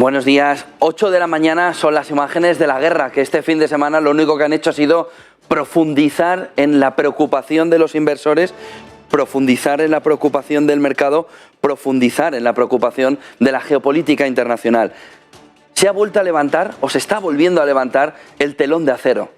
Buenos días. 8 de la mañana son las imágenes de la guerra, que este fin de semana lo único que han hecho ha sido profundizar en la preocupación de los inversores, profundizar en la preocupación del mercado, profundizar en la preocupación de la geopolítica internacional. Se ha vuelto a levantar, o se está volviendo a levantar, el telón de acero.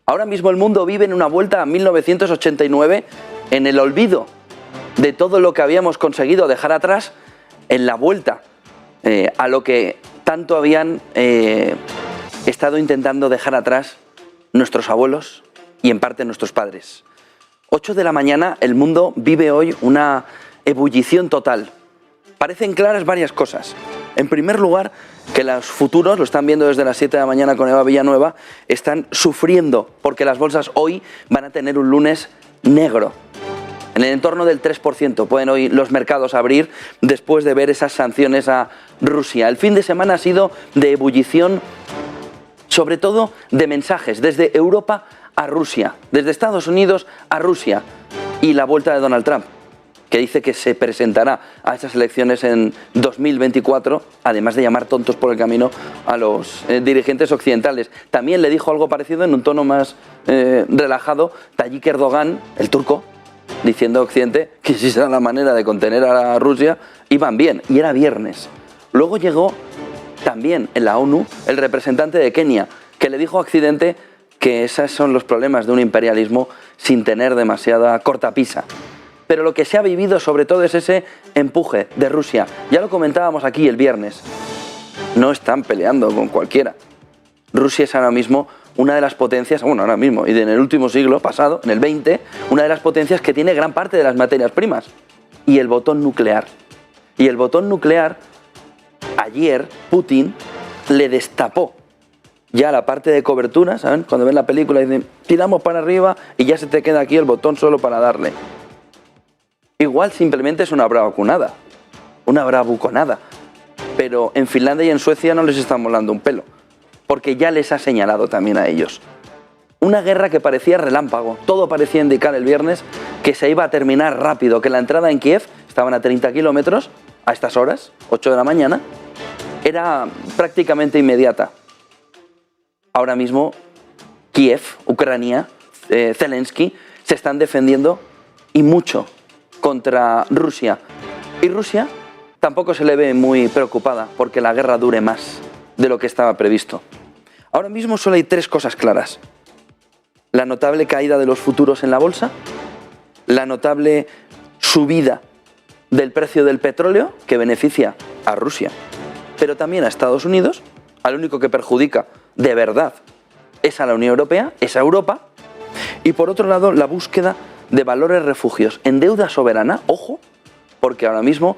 Ahora mismo el mundo vive en una vuelta a 1989, en el olvido de todo lo que habíamos conseguido dejar atrás, en la vuelta a lo que tanto habían estado intentando dejar atrás nuestros abuelos y en parte nuestros padres. 8 de la mañana, el mundo vive hoy una ebullición total. Parecen claras varias cosas. En primer lugar, que los futuros, lo están viendo desde las 7 de la mañana con Eva Villanueva, están sufriendo porque las bolsas hoy van a tener un lunes negro. En el entorno del 3% pueden hoy los mercados abrir después de ver esas sanciones a Rusia. El fin de semana ha sido de ebullición, sobre todo de mensajes, desde Europa a Rusia, desde Estados Unidos a Rusia, y la vuelta de Donald Trump, que dice que se presentará a esas elecciones en 2024, además de llamar tontos por el camino a los dirigentes occidentales. También le dijo algo parecido en un tono más relajado Tayyip Erdogan, el turco, diciendo a Occidente que si esa era la manera de contener a Rusia, iban bien, y era viernes. Luego llegó también en la ONU el representante de Kenia, que le dijo a Occidente que esos son los problemas de un imperialismo sin tener demasiada cortapisa. Pero lo que se ha vivido sobre todo es ese empuje de Rusia. Ya lo comentábamos aquí el viernes. No están peleando con cualquiera. Rusia es ahora mismo una de las potencias, bueno, ahora mismo, y en el último siglo pasado, en el 20, una de las potencias que tiene gran parte de las materias primas. Y el botón nuclear. Y el botón nuclear, ayer, Putin le destapó ya la parte de cobertura, ¿saben? Cuando ven la película dicen, tiramos para arriba y ya se te queda aquí el botón solo para darle. Igual simplemente es una bravuconada, pero en Finlandia y en Suecia no les está molando un pelo, porque ya les ha señalado también a ellos. Una guerra que parecía relámpago, todo parecía indicar el viernes que se iba a terminar rápido, que la entrada en Kiev, estaban a 30 kilómetros a estas horas, 8 de la mañana, era prácticamente inmediata. Ahora mismo Kiev, Ucrania, Zelensky se están defendiendo y mucho contra Rusia. Y Rusia tampoco se le ve muy preocupada porque la guerra dure más de lo que estaba previsto. Ahora mismo solo hay 3 cosas claras. La notable caída de los futuros en la bolsa, la notable subida del precio del petróleo, que beneficia a Rusia, pero también a Estados Unidos. Al único que perjudica de verdad es a la Unión Europea, es a Europa. Y por otro lado, la búsqueda de valores refugios en deuda soberana, ojo, porque ahora mismo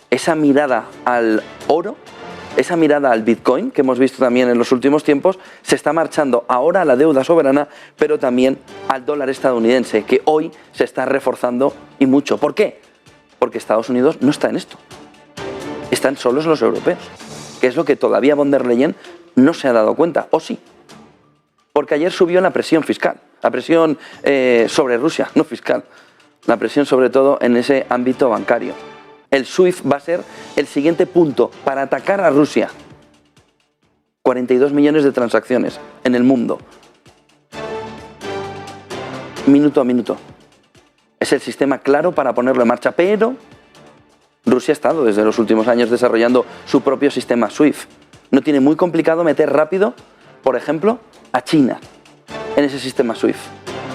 esa mirada al oro, esa mirada al Bitcoin, que hemos visto también en los últimos tiempos, se está marchando ahora a la deuda soberana, pero también al dólar estadounidense, que hoy se está reforzando y mucho. ¿Por qué? Porque Estados Unidos no está en esto. Están solos los europeos, que es lo que todavía von der Leyen no se ha dado cuenta, ¿o sí? Porque ayer subió la presión fiscal, la presión sobre Rusia, no fiscal, la presión sobre todo en ese ámbito bancario. El SWIFT va a ser el siguiente punto para atacar a Rusia. 42 millones de transacciones en el mundo. Minuto a minuto. Es el sistema claro para ponerlo en marcha, pero Rusia ha estado desde los últimos años desarrollando su propio sistema SWIFT. No tiene muy complicado meter rápido, por ejemplo, a China en ese sistema SWIFT.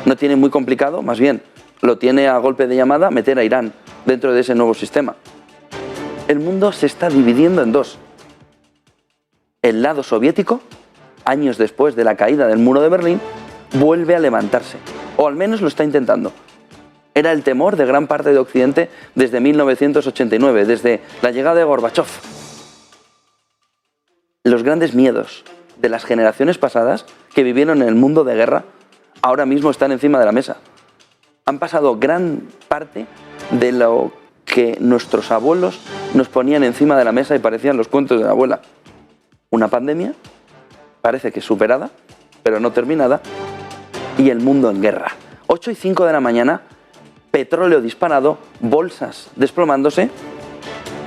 No tiene muy complicado, más bien, lo tiene a golpe de llamada meter a Irán dentro de ese nuevo sistema. El mundo se está dividiendo en 2. El lado soviético, años después de la caída del muro de Berlín, vuelve a levantarse, o al menos lo está intentando. Era el temor de gran parte de Occidente desde 1989, desde la llegada de Gorbachov. Los grandes miedos de las generaciones pasadas que vivieron en el mundo de guerra ahora mismo están encima de la mesa. Han pasado gran parte de lo que nuestros abuelos nos ponían encima de la mesa y parecían los cuentos de la abuela. Una pandemia, parece que superada, pero no terminada, y el mundo en guerra. 8:05 de la mañana, petróleo disparado, bolsas desplomándose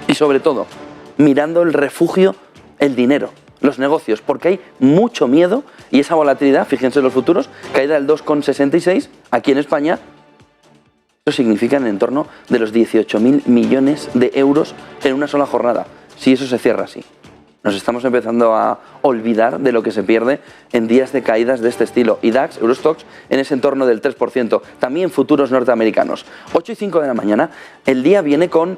y sobre todo mirando el refugio el dinero, los negocios, porque hay mucho miedo y esa volatilidad, fíjense en los futuros, caída del 2,66, aquí en España, eso significa en torno de los 18.000 millones de euros en una sola jornada, si eso se cierra así. Nos estamos empezando a olvidar de lo que se pierde en días de caídas de este estilo. Y DAX, Eurostoxx, en ese entorno del 3%. También futuros norteamericanos. 8:05 de la mañana. El día viene con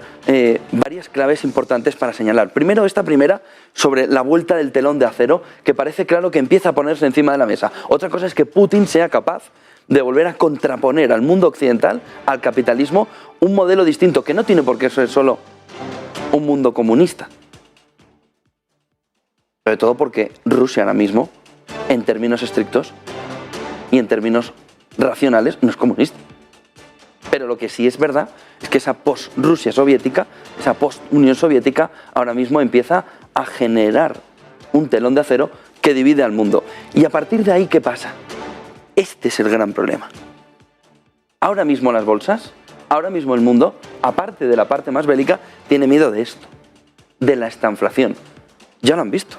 varias claves importantes para señalar. Primero, esta primera sobre la vuelta del telón de acero, que parece claro que empieza a ponerse encima de la mesa. Otra cosa es que Putin sea capaz de volver a contraponer al mundo occidental, al capitalismo, un modelo distinto, que no tiene por qué ser solo un mundo comunista. Sobre todo porque Rusia ahora mismo, en términos estrictos y en términos racionales, no es comunista. Pero lo que sí es verdad es que esa post-Rusia soviética, esa post-Unión Soviética, ahora mismo empieza a generar un telón de acero que divide al mundo. Y a partir de ahí, ¿qué pasa? Este es el gran problema. Ahora mismo las bolsas, ahora mismo el mundo, aparte de la parte más bélica, tiene miedo de esto, de la estanflación. Ya lo han visto.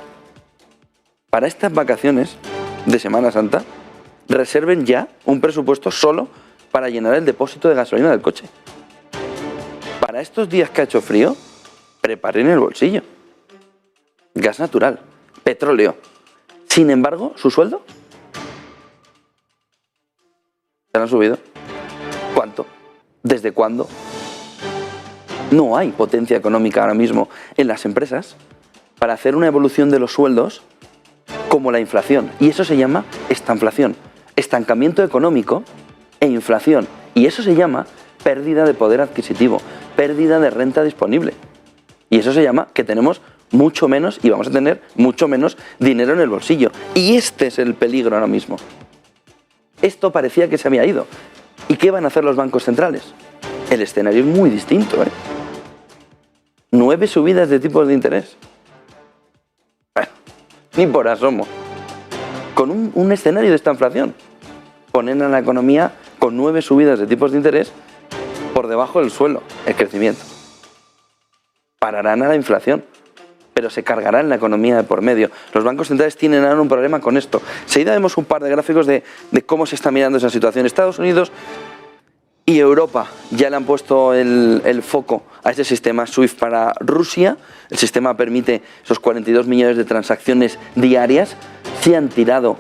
Para estas vacaciones de Semana Santa, reserven ya un presupuesto solo para llenar el depósito de gasolina del coche. Para estos días que ha hecho frío, preparen el bolsillo. Gas natural, petróleo. Sin embargo, ¿su sueldo? ¿Se lo han subido? ¿Cuánto? ¿Desde cuándo? No hay potencia económica ahora mismo en las empresas para hacer una evolución de los sueldos como la inflación. Y eso se llama estanflación, estancamiento económico e inflación. Y eso se llama pérdida de poder adquisitivo, pérdida de renta disponible. Y eso se llama que tenemos mucho menos y vamos a tener mucho menos dinero en el bolsillo. Y este es el peligro ahora mismo. Esto parecía que se había ido. ¿Y qué van a hacer los bancos centrales? El escenario es muy distinto, 9 subidas de tipos de interés. Bueno, ni por asomo. Con un escenario de esta inflación. Ponen a la economía con 9 subidas de tipos de interés por debajo del suelo, el crecimiento. Pararán a la inflación, pero se cargarán la economía de por medio. Los bancos centrales tienen ahora un problema con esto. Seguida vemos un par de gráficos de cómo se está mirando esa situación. Estados Unidos y Europa ya le han puesto el foco a este sistema SWIFT para Rusia. El sistema permite esos 42 millones de transacciones diarias. Se han tirado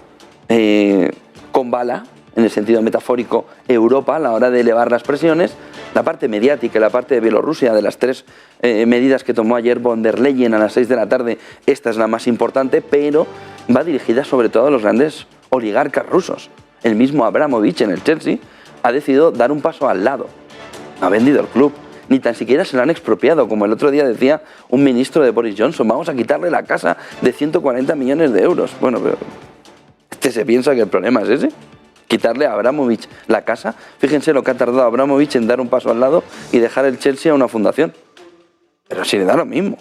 con bala, en el sentido metafórico, Europa a la hora de elevar las presiones. La parte mediática y la parte de Bielorrusia, de las 3 medidas que tomó ayer von der Leyen a las 6 de la tarde, esta es la más importante, pero va dirigida sobre todo a los grandes oligarcas rusos. El mismo Abramovich en el Chelsea ha decidido dar un paso al lado. Ha vendido el club. Ni tan siquiera se lo han expropiado, como el otro día decía un ministro de Boris Johnson. Vamos a quitarle la casa de 140 millones de euros. Bueno, pero se piensa que el problema es ese. Quitarle a Abramovich la casa. Fíjense lo que ha tardado Abramovich en dar un paso al lado y dejar el Chelsea a una fundación. Pero si le da lo mismo.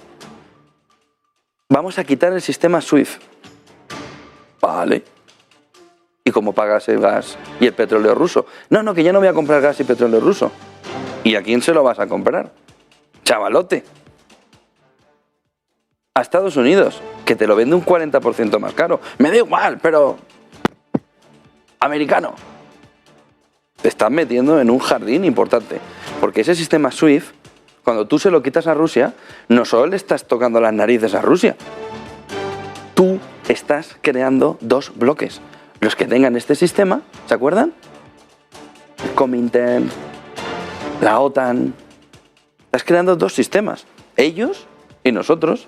Vamos a quitar el sistema SWIFT. Vale. ¿Y cómo pagas el gas y el petróleo ruso? No, que ya no voy a comprar gas y petróleo ruso. ¿Y a quién se lo vas a comprar? Chavalote. A Estados Unidos, que te lo vende un 40% más caro. Me da igual, pero... americano. Te estás metiendo en un jardín importante. Porque ese sistema SWIFT, cuando tú se lo quitas a Rusia, no solo le estás tocando las narices a Rusia. Tú estás creando 2 bloques. Los que tengan este sistema, ¿se acuerdan? El Comintern, la OTAN. Estás creando 2 sistemas. Ellos y nosotros.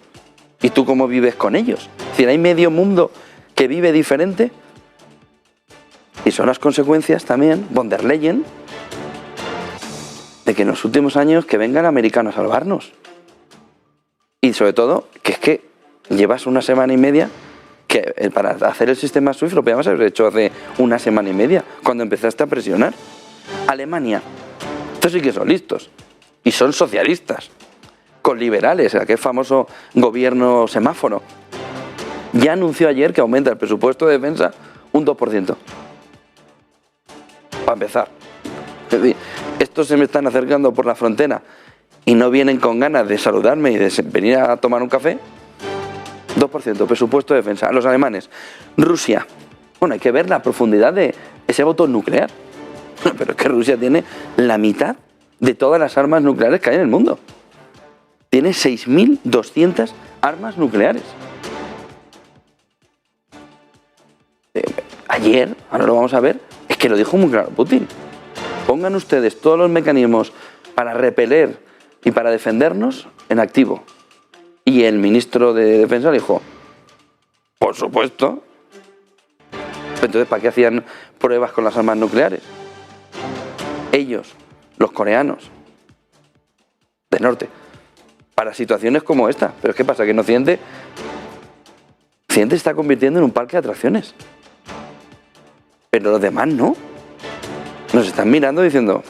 ¿Y tú cómo vives con ellos? Es decir, hay medio mundo que vive diferente. Y son las consecuencias también, von der Leyen, de que en los últimos años que vengan americanos a salvarnos. Y sobre todo, que es que llevas una semana y media que para hacer el sistema SWIFT lo podíamos haber hecho hace una semana y media, cuando empezaste a presionar. Alemania, estos sí que son listos, y son socialistas, con liberales, aquel famoso gobierno semáforo. Ya anunció ayer que aumenta el presupuesto de defensa un 2%. Para empezar. Es decir, estos se me están acercando por la frontera y no vienen con ganas de saludarme y de venir a tomar un café. 2%, presupuesto de defensa. Los alemanes. Rusia. Bueno, hay que ver la profundidad de ese botón nuclear. Pero es que Rusia tiene la mitad de todas las armas nucleares que hay en el mundo. Tiene 6.200 armas nucleares. Ayer, ahora lo vamos a ver, es que lo dijo muy claro Putin. Pongan ustedes todos los mecanismos para repeler y para defendernos en activo. Y el ministro de Defensa le dijo, por supuesto. Entonces, ¿para qué hacían pruebas con las armas nucleares? Ellos, los coreanos del norte, para situaciones como esta. Pero ¿qué pasa? Que en Occidente se está convirtiendo en un parque de atracciones. Pero los demás no. Nos están mirando diciendo,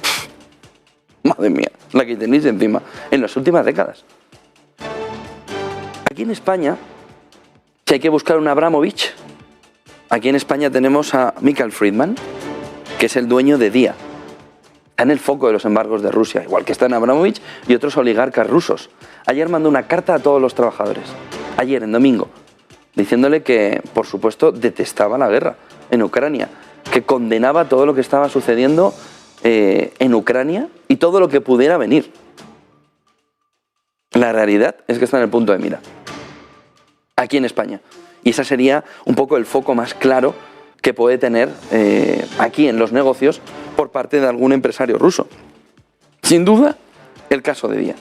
madre mía, la que tenéis encima en las últimas décadas. Aquí en España, si hay que buscar un Abramovich, aquí en España tenemos a Michael Friedman, que es el dueño de Día. Está en el foco de los embargos de Rusia, igual que está en Abramovich y otros oligarcas rusos. Ayer mandó una carta a todos los trabajadores, ayer en domingo, diciéndole que, por supuesto, detestaba la guerra en Ucrania, que condenaba todo lo que estaba sucediendo en Ucrania y todo lo que pudiera venir. La realidad es que está en el punto de mira, aquí en España. Y ese sería un poco el foco más claro que puede tener aquí en los negocios por parte de algún empresario ruso. Sin duda, el caso de Día.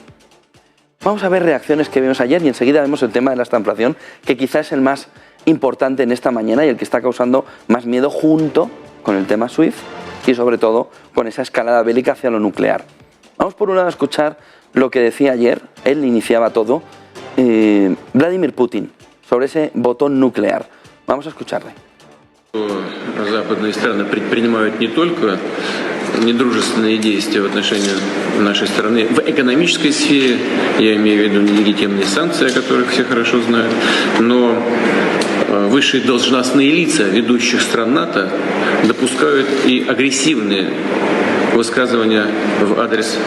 Vamos a ver reacciones que vimos ayer y enseguida vemos el tema de la estanflación, que quizás es el más importante en esta mañana y el que está causando más miedo junto con el tema SWIFT y sobre todo con esa escalada bélica hacia lo nuclear. Vamos por un lado a escuchar lo que decía ayer, él iniciaba todo, Vladimir Putin, sobre ese botón nuclear. Vamos a escucharle. Западные страны предпринимают не только недружественные действия в отношении нашей страны в экономической сфере, я имею в виду нелегитимные санкции, о которых все хорошо знают, но высшие должностные лица ведущих стран НАТО допускают и агрессивные высказывания в адрес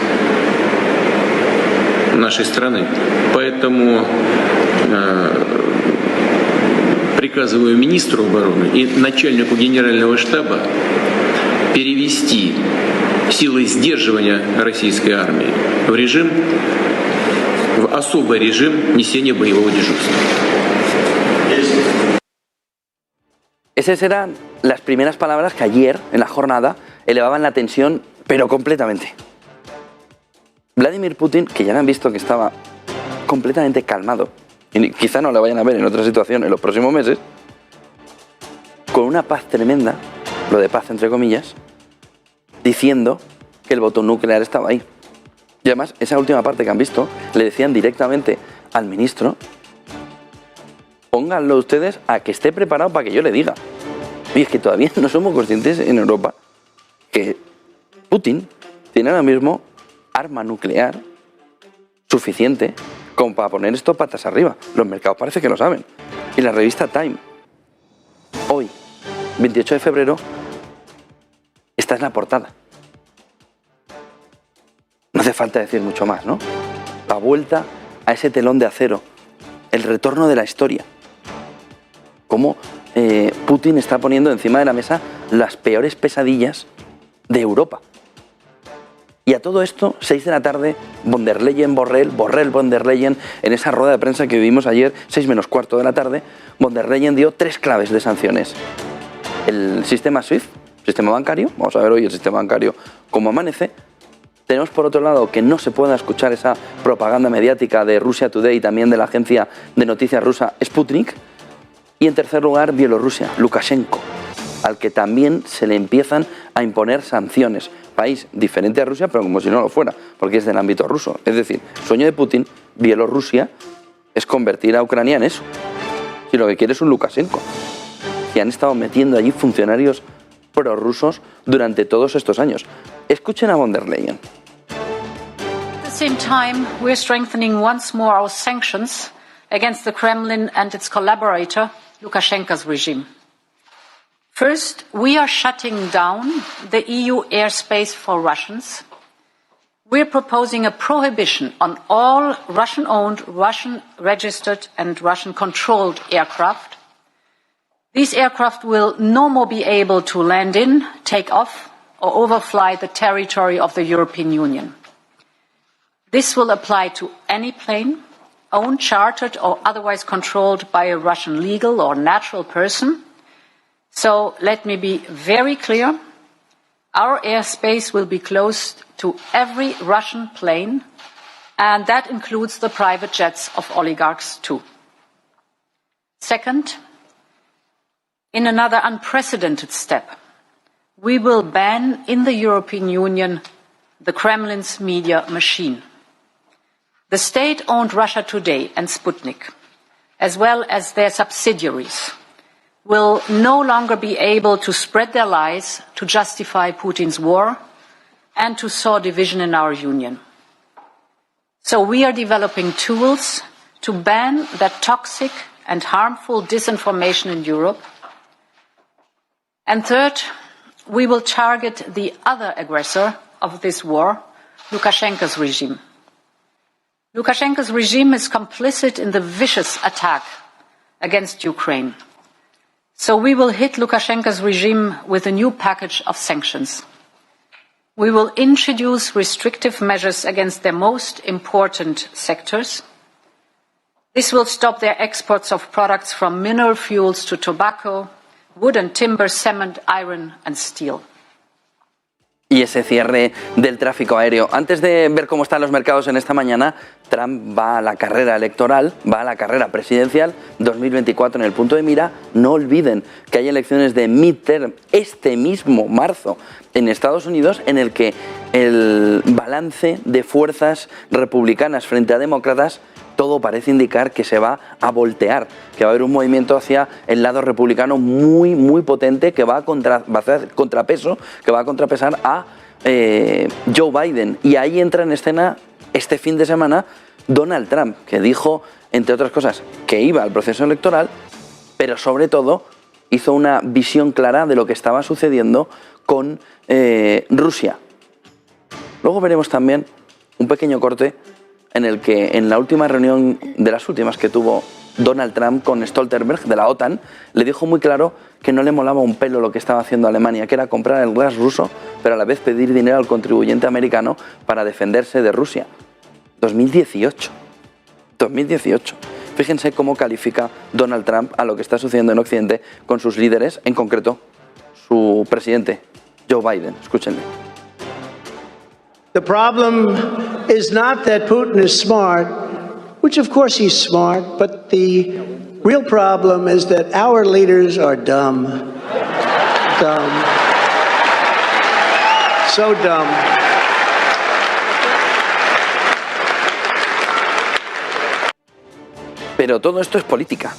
нашей страны. Поэтому приказываю министру обороны и начальнику генерального штаба перевести силы сдерживания российской армии в особый режим несения боевого дежурства. Esas eran las primeras palabras que ayer, en la jornada, elevaban la tensión, pero completamente. Vladimir Putin, que ya han visto que estaba completamente calmado, y quizá no le vayan a ver en otra situación en los próximos meses, con una paz tremenda, lo de paz entre comillas, diciendo que el botón nuclear estaba ahí. Y además, esa última parte que han visto, le decían directamente al ministro, pónganlo ustedes a que esté preparado para que yo le diga. Y es que todavía no somos conscientes en Europa que Putin tiene ahora mismo arma nuclear suficiente como para poner esto patas arriba. Los mercados parece que lo saben. Y la revista Time, hoy, 28 de febrero, esta es la portada. No hace falta decir mucho más, ¿no? La vuelta a ese telón de acero, el retorno de la historia. Cómo Putin está poniendo encima de la mesa las peores pesadillas de Europa. Y a todo esto, 6 de la tarde, von der Leyen, Borrell, von der Leyen, en esa rueda de prensa que vivimos ayer, 6 menos cuarto de la tarde, von der Leyen dio 3 claves de sanciones. El sistema SWIFT, sistema bancario, vamos a ver hoy el sistema bancario cómo amanece. Tenemos por otro lado que no se pueda escuchar esa propaganda mediática de Russia Today y también de la agencia de noticias rusa Sputnik. Y en tercer lugar, Bielorrusia, Lukashenko, al que también se le empiezan a imponer sanciones. País diferente a Rusia, pero como si no lo fuera, porque es del ámbito ruso. Es decir, el sueño de Putin, Bielorrusia, es convertir a Ucrania en eso. Si lo que quiere es un Lukashenko. Y han estado metiendo allí funcionarios prorrusos durante todos estos años. Escuchen a von der Leyen. At the same time, we're strengthening once more our sanctions against the Kremlin and its collaborator, Lukashenko's regime. First, we are shutting down the EU airspace for Russians. we're proposing a prohibition on all Russian-owned, Russian-registered and Russian-controlled aircraft. These aircraft will no more be able to land in, take off, or overfly the territory of the European Union. This will apply to any plane, owned, chartered, or otherwise controlled by a Russian legal or natural person. So let me be very clear. Our airspace will be closed to every Russian plane, and that includes the private jets of oligarchs too. Second, in another unprecedented step, we will ban in the European Union the Kremlin's media machine. The state-owned Russia Today and Sputnik, as well as their subsidiaries, will no longer be able to spread their lies to justify Putin's war and to sow division in our union. So we are developing tools to ban that toxic and harmful disinformation in Europe. And third, we will target the other aggressor of this war, Lukashenko's regime. Lukashenko's regime is complicit in the vicious attack against Ukraine. So we will hit Lukashenko's regime with a new package of sanctions. We will introduce restrictive measures against their most important sectors. This will stop their exports of products from mineral fuels to tobacco, wood and timber, cement, iron and steel. Y ese cierre del tráfico aéreo. Antes de ver cómo están los mercados en esta mañana, Trump va a la carrera electoral, va a la carrera presidencial 2024 en el punto de mira. No olviden que hay elecciones de midterm este mismo marzo en Estados Unidos, en el que el balance de fuerzas republicanas frente a demócratas, todo parece indicar que se va a voltear, que va a haber un movimiento hacia el lado republicano muy potente, que va a hacer contrapeso, que va a contrapesar a Joe Biden. Y ahí entra en escena este fin de semana Donald Trump, que dijo, entre otras cosas, que iba al proceso electoral, pero sobre todo hizo una visión clara de lo que estaba sucediendo con Rusia. Luego veremos también un pequeño corte en el que en la última reunión de las últimas que tuvo Donald Trump con Stoltenberg de la OTAN, le dijo muy claro que no le molaba un pelo lo que estaba haciendo Alemania, que era comprar el gas ruso, pero a la vez pedir dinero al contribuyente americano para defenderse de Rusia. 2018. Fíjense cómo califica Donald Trump a lo que está sucediendo en Occidente con sus líderes, en concreto su presidente, Joe Biden. Escúchenle. The problem is not that Putin is smart, which of course he's smart, but the real problem is that our leaders are dumb. Dumb. So dumb. Pero todo esto es política.